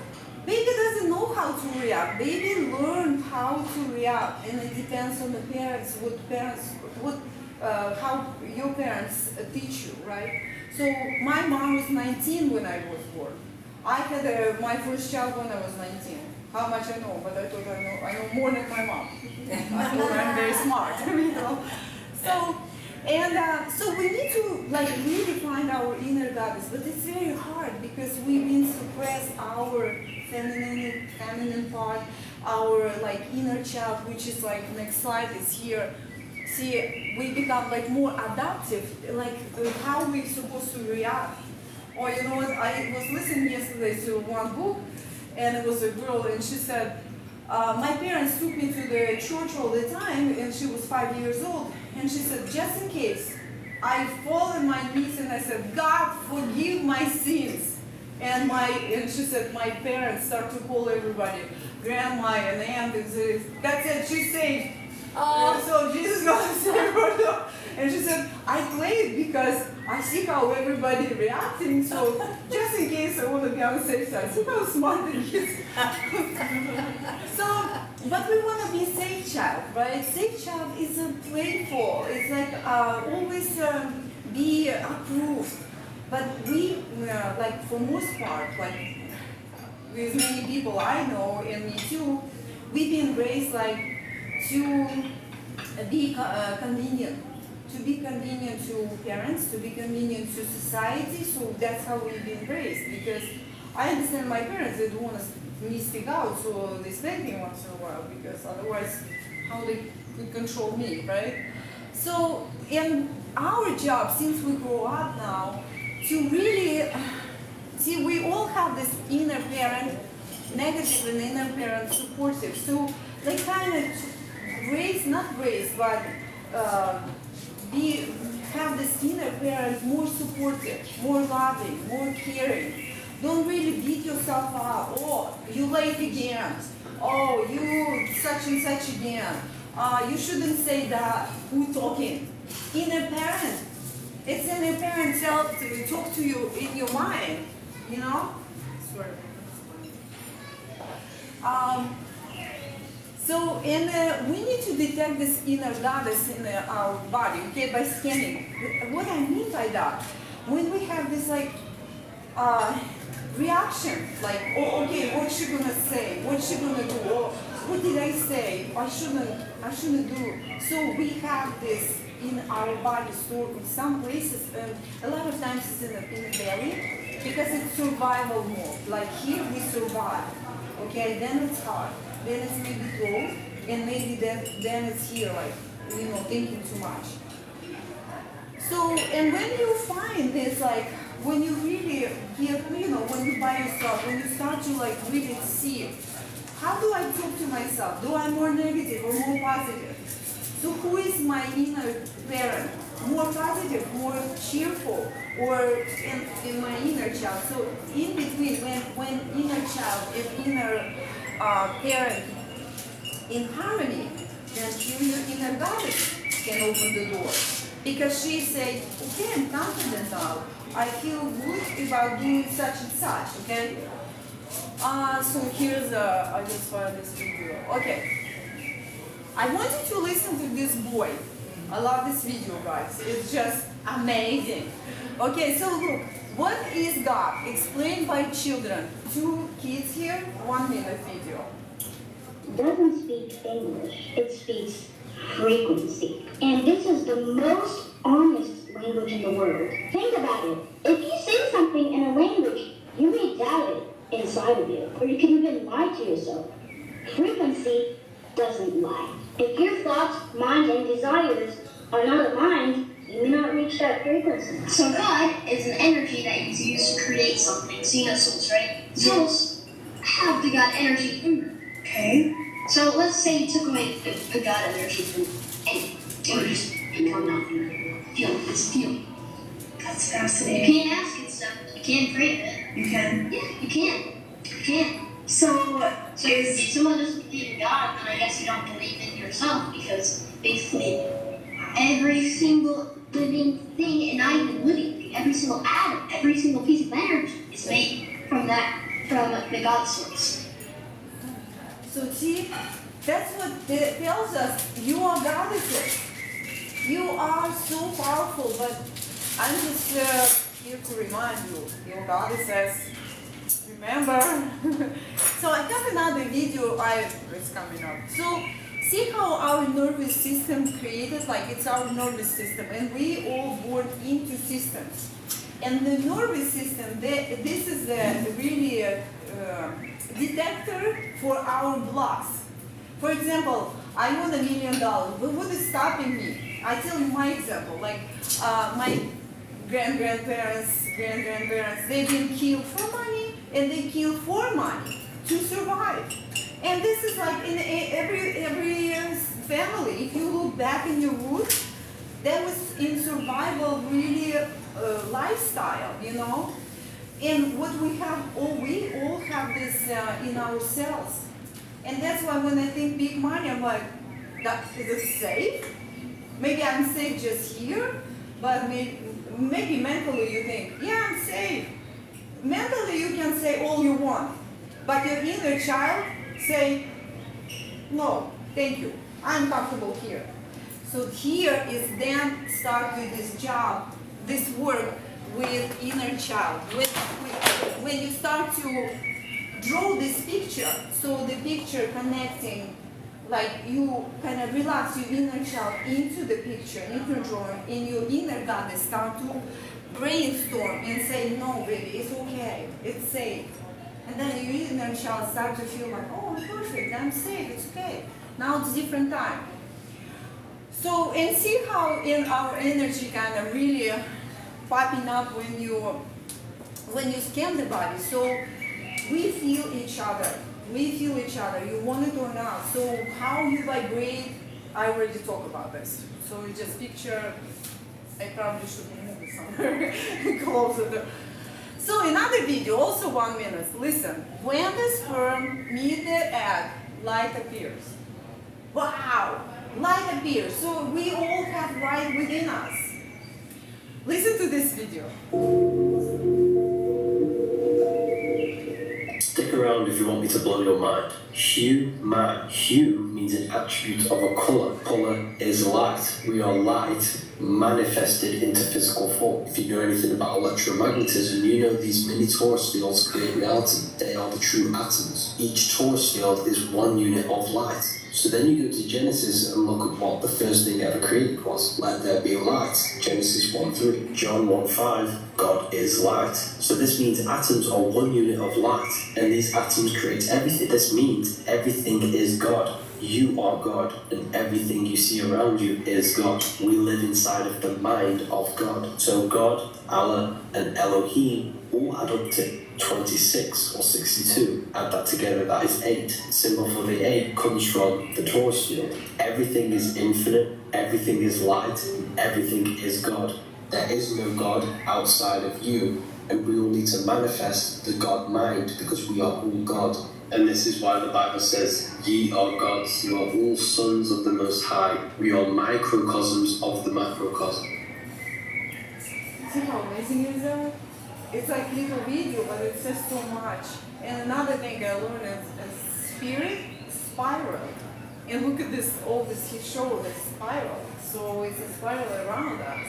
baby doesn't know how to react. Baby learn how to react, and it depends on the parents, how your parents teach you, right? So my mom was 19 when I was born. I had my first child when I was 19. How much I know, but I thought I know more than my mom. I thought I'm very smart, you know. So we need to like really find our inner goddess, but it's very hard because we've been suppressed our feminine part, our like inner child, which is like next slide is here. See, we become like more adaptive, like how we're supposed to react. Or you know what, I was listening yesterday to one book, and it was a girl, and she said, my parents took me to the church all the time, and she was 5 years old, and she said, just in case, I fall on my knees and I said, God, forgive my sins. And she said, my parents start to call everybody, grandma and aunt, and says, that's it, she's saved. So Jesus is going to save her. And she said, I played because I see how everybody reacting, so just in case I want to be on the safe side. See how smart it is. So, but we want to be a safe child, right? Safe child is playful. It's like always be approved. But we, like for most part, like with many people I know, and me too, we've been raised like to be convenient. To be convenient to parents, to be convenient to society, so that's how we've been raised. Because I understand my parents, they don't want me to speak out, so they spank me once in a while, because otherwise, how they could control me, right? So, in our job, since we grow up now, to really, see, we all have this inner parent, negative and inner parent supportive. So, they kind of have this inner parent more supportive, more loving, more caring. Don't really beat yourself up. Oh, you late again. Oh, you such and such again. You shouldn't say that. Who talking? Inner parent. It's inner parent to talk to you in your mind, you know? Swear. So, we need to detect this inner goddess in our body, okay, by scanning. What I mean by that, when we have this like reaction, like, oh, okay, what's she gonna say? What's she gonna do? Oh, what did I say? I I shouldn't do. So we have this in our body stored in some places, a lot of times it's in the belly, because it's survival mode. Like here we survive, okay, then it's hard, then it's maybe close, and maybe then it's here, like, you know, thinking too much. So, and when you find this, like, when you really give, you know, when you by yourself, when you start to like really see, how do I talk to myself? Do I more negative or more positive? So who is my inner parent? More positive, more cheerful, or in my inner child? So in between, when inner child and inner parent in harmony, then your inner goddess can open the door. Because she said, okay, I'm confident now. I feel good about doing such and such, okay? So here's, I just found this video. Okay. I want you to listen to this boy. I love this video, guys. It's just amazing. Okay, so look, what is God? Explained by children. 2 kids here, 1 minute video. Doesn't speak English, it speaks frequency. And this is the most honest language in the world. Think about it. If you say something in a language, you may doubt it inside of you, or you can even lie to yourself. Frequency doesn't lie. If your thoughts, mind, and desires are not aligned, you may not reach that frequency. So God is an energy that is used to create something. So you know souls, right? Souls have the God energy in them. Okay. So let's say you took away the God energy from anything. It would just become nothing. It's feel. That's fascinating. You can't ask it stuff. You can't pray it. You can? Yeah, you can. You can. So if someone doesn't believe in God, then I guess you don't believe in yourself, because basically every single living thing, and not even living thing, every single atom, every single piece of energy is made from the God source. So see, that's what it tells us. You are goddesses. You are so powerful, but I'm just here to remind you, your goddesses. Remember? So I have another video it's coming up. So see how our nervous system created, like it's our nervous system, and we all born into systems. And the nervous system, this is the really detector for our blocks. For example, I want $1 million, but what is stopping me? I tell you my example, like my grandparents, they've been killed for money, and they kill for money to survive. And this is like in every family. If you look back in your roots, that was in survival really lifestyle, you know. And what we all have this in ourselves. And that's why when I think big money, I'm like, is it safe? Maybe I'm safe just here, but maybe mentally you think, yeah, I'm safe. Mentally you can say all you want, but your inner child say, no, thank you, I'm comfortable here. So here is then start with this job, this work with inner child. When you start to draw this picture, so the picture connecting, like you kind of relax your inner child into the picture, into drawing, and your inner goddess start to brainstorm and say, no, baby, it's okay, it's safe. And then your inner child start to feel like, oh, I'm perfect, I'm safe, it's okay. Now it's different time. So, and see how in our energy kind of really popping up when you scan the body. So we feel each other. We feel each other, you want it or not. So how you vibrate, I already talked about this. So you just picture, I probably should move it somewhere closer. So another video, also 1 minute. Listen, when the sperm meets the egg, light appears. Wow, light appears. So we all have light within us. Listen to this video. Stick around if you want me to blow your mind. Hue, man. Hue means an attribute of a color. Color is light. We are light manifested into physical form. If you know anything about electromagnetism, you know these mini torus fields create reality. They are the true atoms. Each torus field is 1 unit of light. So then you go to Genesis and look at what the first thing ever created was. Let there be light. Genesis 1:3. John 1:5. God is light. So this means atoms are one unit of light, and these atoms create everything. This means everything is God. You are God, and everything you see around you is God. We live inside of the mind of God. So God, Allah, and Elohim all add up to 26 or 62. Add that together, that is 8. The symbol for the 8 comes from the torus field. Everything is infinite, everything is light, and everything is God. There is no God outside of you, and we all need to manifest the God mind because we are all God. And this is why the Bible says, ye are gods, you are all sons of the Most High. We are microcosms of the macrocosm. See how amazing is that? It's like little video, but it says so much. And another thing I learned is spirit spiral. And look at this, all this he showed, the spiral. So it's a spiral around us.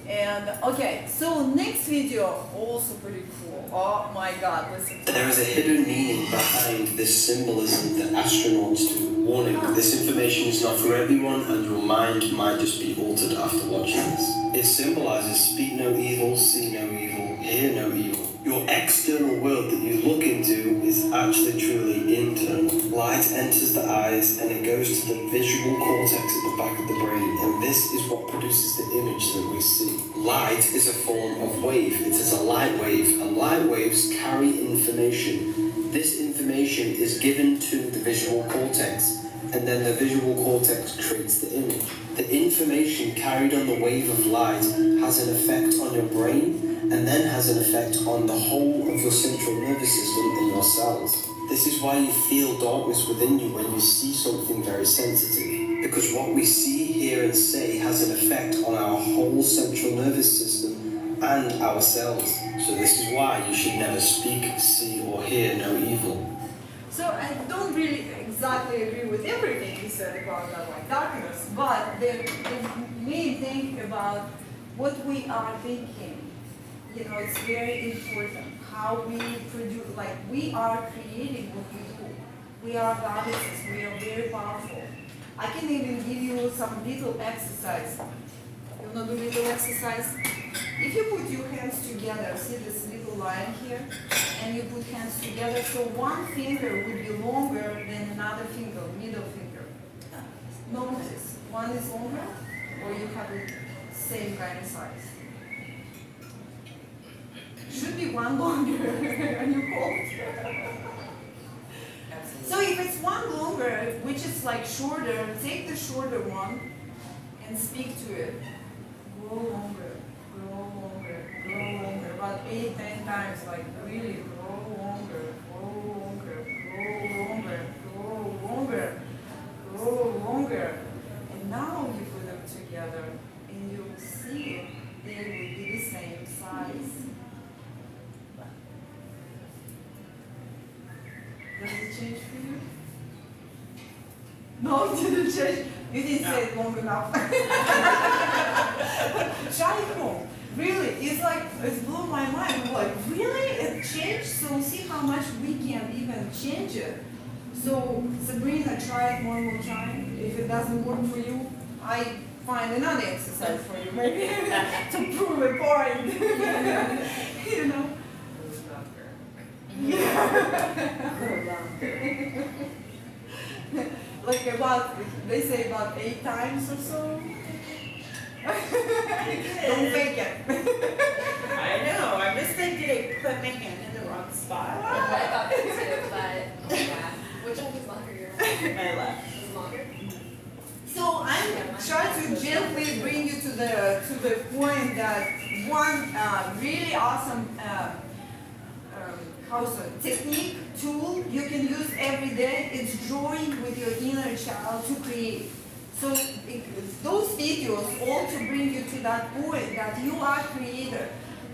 And okay, so next video, also pretty cool. Oh my God, listen to There is a hidden meaning behind this symbolism that astronauts do. Warning, this information is not for everyone and your mind might just be altered after watching this. It symbolizes speak no evil, see no evil, hear no evil. Your external world that you look into is actually truly internal. Light enters the eyes and it goes to the visual cortex at the back of the brain, and this is what produces the image that we see. Light is a form of wave. It is a light wave, and light waves carry information. This information is given to the visual cortex, and then the visual cortex creates the image. The information carried on the wave of light has an effect on your brain, and then has an effect on the whole of your central nervous system and your cells. This is why you feel darkness within you when you see something very sensitive, because what we see, hear and say has an effect on our whole central nervous system and our cells. So this is why you should never speak, see or hear no evil. So I don't really exactly agree with everything you said about darkness, but the main thing about what we are thinking, it's very important. How we produce, we are creating what we do. We are goddesses, we are very powerful. I can even give you some little exercise. You want to do little exercise? If you put your hands together, see this little line here, and you put hands together, so one finger would be longer than another finger, middle finger. Notice, one is longer, or you have the same kind of size. Should be one longer, and you hold. So if it's one longer, which is shorter, take the shorter one and speak to it. Grow longer, grow longer, grow longer. About 8-10 times, really grow longer, grow longer, grow longer, grow longer, grow longer. And now you put them together and you'll see they will be the same size. Does it change for you? No, it didn't change. You didn't say it long enough. Try it home. Really, it's blew my mind. I'm like, really? It changed? So see how much we can even change it. So Sabrina, try it one more time. If it doesn't work for you, I find another exercise for you, maybe to prove a point. They say about 8 times or so. Don't fake it. I know. I guess they did put my hand in the wrong spot. I thought that too, but yeah. Which one was longer? Your left? My left. Was longer? So I'm trying to gently bring you to the point that one really awesome technique, tool you can use every day is drawing with your inner child to create. So those videos all to bring you to that point that you are creator.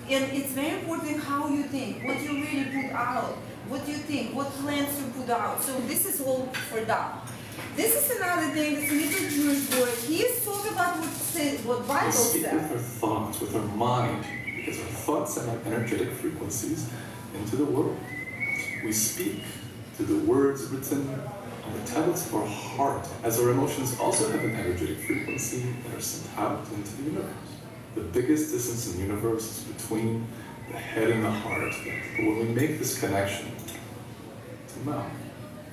And it's very important how you think, what you really put out, what you think, what plans you put out. So this is all for that. This is another thing, this little Jewish boy, he is talking about what Bible We says. speak with our thoughts, with our mind, because our thoughts send out energetic frequencies into the world. We speak to the words written the tablets of our heart, as our emotions also have an energetic frequency that are sent out into the universe. The biggest distance in the universe is between the head and the heart. But when we make this connection to mouth,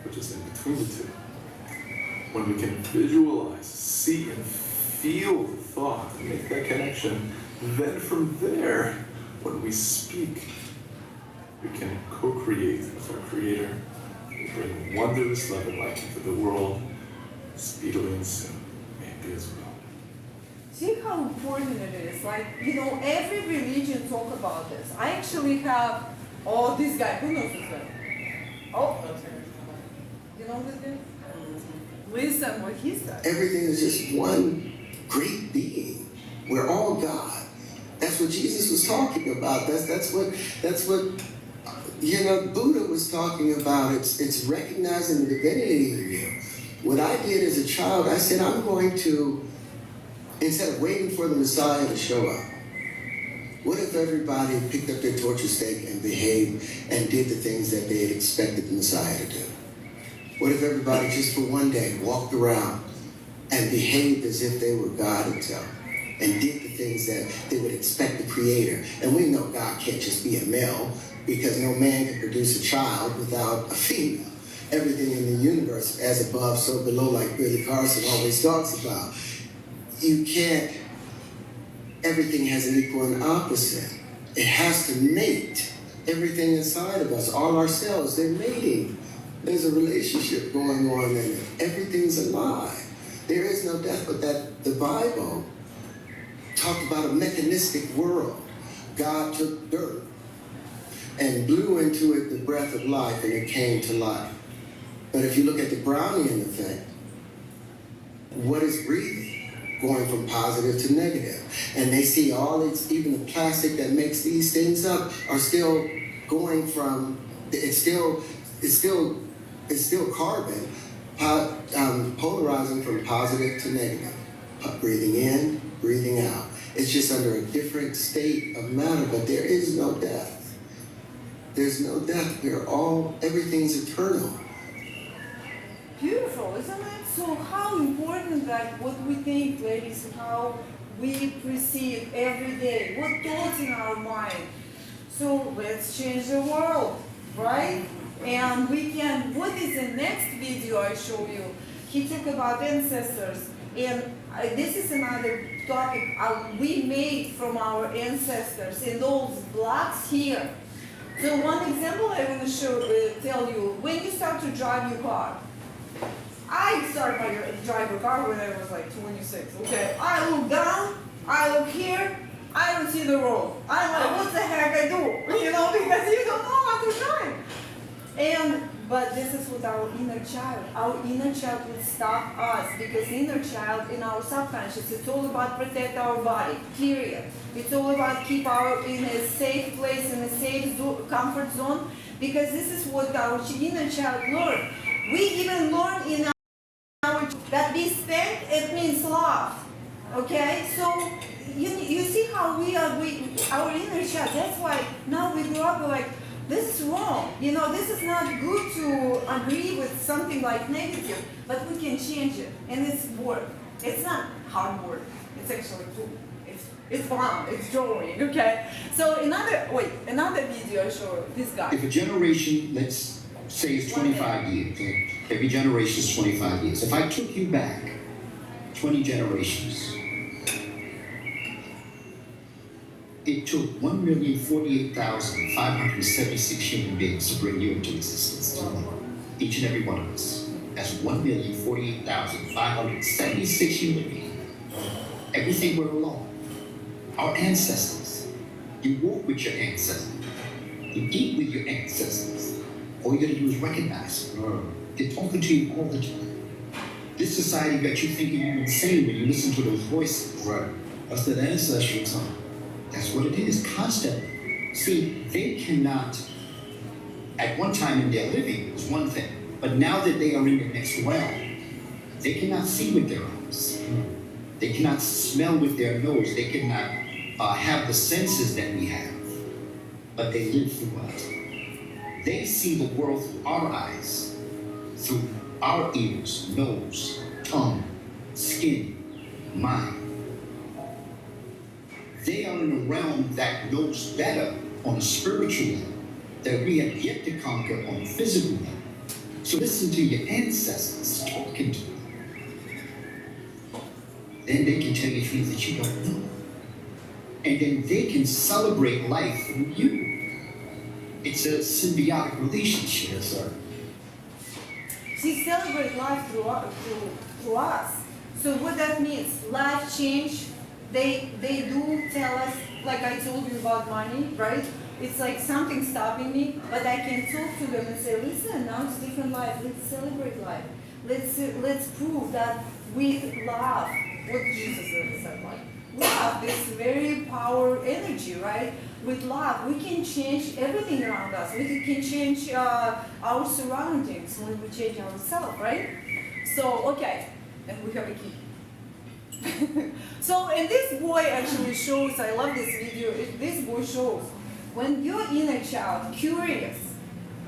which is in between the two, when we can visualize, see, and feel the thought and make that connection, then from there, when we speak, we can co-create with our Creator, and bring wondrous love and light into the world, speedily and soon, maybe as well. See how important it is? Like, you know, every religion talk about this. I actually have, oh, this guy, who knows this guy? Oh, you know this guy? Listen what he said. Everything is just one great being. We're all God. That's what Jesus was talking about. That's what you know, Buddha was talking about. It's recognizing the divinity in you. What I did as a child, I said, I'm going to, instead of waiting for the Messiah to show up, what if everybody picked up their torture stake and behaved and did the things that they had expected the Messiah to do? What if everybody just for one day walked around and behaved as if they were God himself and did the things that they would expect the Creator? And we know God can't just be a male because no man can produce a child without a female. Everything in the universe, as above, so below, like Billy Carson always talks about. You can't, everything has an equal and opposite. It has to mate. Everything inside of us, all our cells, they're mating. There's a relationship going on in it. Everything's alive. There is no death, but that the Bible talked about a mechanistic world. God took dirt and blew into it the breath of life, and it came to life. But if you look at the Brownian effect, what is breathing? Going from positive to negative. And they see all it's, even the plastic that makes these things up are still going from, it's still carbon, polarizing from positive to negative. Breathing in, breathing out. It's just under a different state of matter, but there is no death. There's no death. Everything's eternal. Beautiful, isn't it? So how important that what we think, ladies, how we perceive every day, what thoughts in our mind. So let's change the world, right? And we can, what is the next video I show you? He talked about ancestors, and this is another topic we made from our ancestors, and those blocks here. So one example I want to tell you, when you start to drive your car, I started my drive a car when I was like 26, okay? I look down, I look here, I don't see the road. I'm like, what the heck I do? You know, because you don't know how to drive. But this is with our inner child. Our inner child will stop us because inner child in our subconscious, it's all about protect our body, period. It's all about keep our in a safe place, in a safe comfort zone, because this is what our inner child learned. We even learn in our that be spent, it means love. Okay? So you see how our inner child, that's why now we grow up like, this is wrong. You know, this is not good to agree with something like negative, but we can change it. And it's work. It's not hard work. It's actually cool. It's fun. It's joy. Okay? So another video I show you, this guy. If a generation, let's say it's 25 years, okay? Every generation is 25 years. If I took you back 20 generations, it took 1,048,576 human beings to bring you into existence. Each and every one of us. That's 1,048,576 human beings. Everything we're alone. Our ancestors. You walk with your ancestors. You eat with your ancestors. All you gotta do is recognize them. They're talking to you all the time. This society got you thinking you're insane when you listen to those voices. Right. That's that ancestral time. That's what it is, constantly. See, they cannot, at one time in their living, it was one thing, but now that they are in the next realm, they cannot see with their eyes. They cannot smell with their nose. They cannot have the senses that we have, but they live through us. They see the world through our eyes, through our ears, nose, tongue, skin, mind. They are in a realm that knows better on a spiritual level that we have yet to conquer on a physical level. So listen to your ancestors talking to you. Then they can tell you things that you don't know. And then they can celebrate life through you. It's a symbiotic relationship. Yes, sir. She celebrates life through us. So what that means, life change, they do tell us, like I told you about money, right? It's like something stopping me, but I can talk to them and say, listen, now it's different life, let's celebrate life. Let's prove that with love, what Jesus said, like, love, this very power energy, right? With love, we can change everything around us. We can change our surroundings when we change ourselves, right? So, okay, and we have a key. So, and this boy actually shows, I love this video, this boy shows, when your inner child, curious,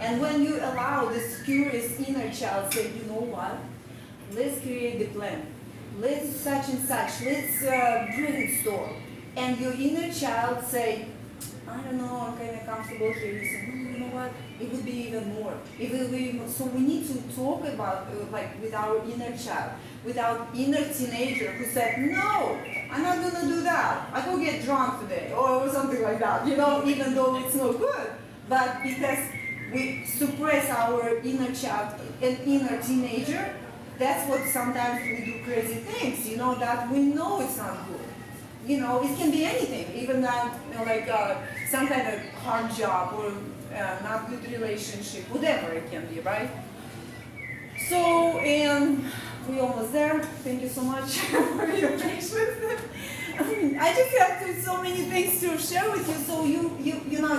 and when you allow this curious inner child say, you know what, let's create the plan. Let's such and such, let's brainstorm. And your inner child say, I don't know, I'm kind of comfortable here. You say, no, you know what, it would be even more. It will be more. So we need to talk about, like, with our inner child, with our inner teenager who said, no, I'm not going to do that. I go get drunk today, or something like that, you know, even though it's not good. But because we suppress our inner child and inner teenager, that's what sometimes we do crazy things, you know, that we know it's not good. You know, it can be anything, even that, you know, like some kind of hard job or not good relationship, whatever it can be, right? So, and we're almost there. Thank you so much for your patience. I just have so many things to share with you, so you know.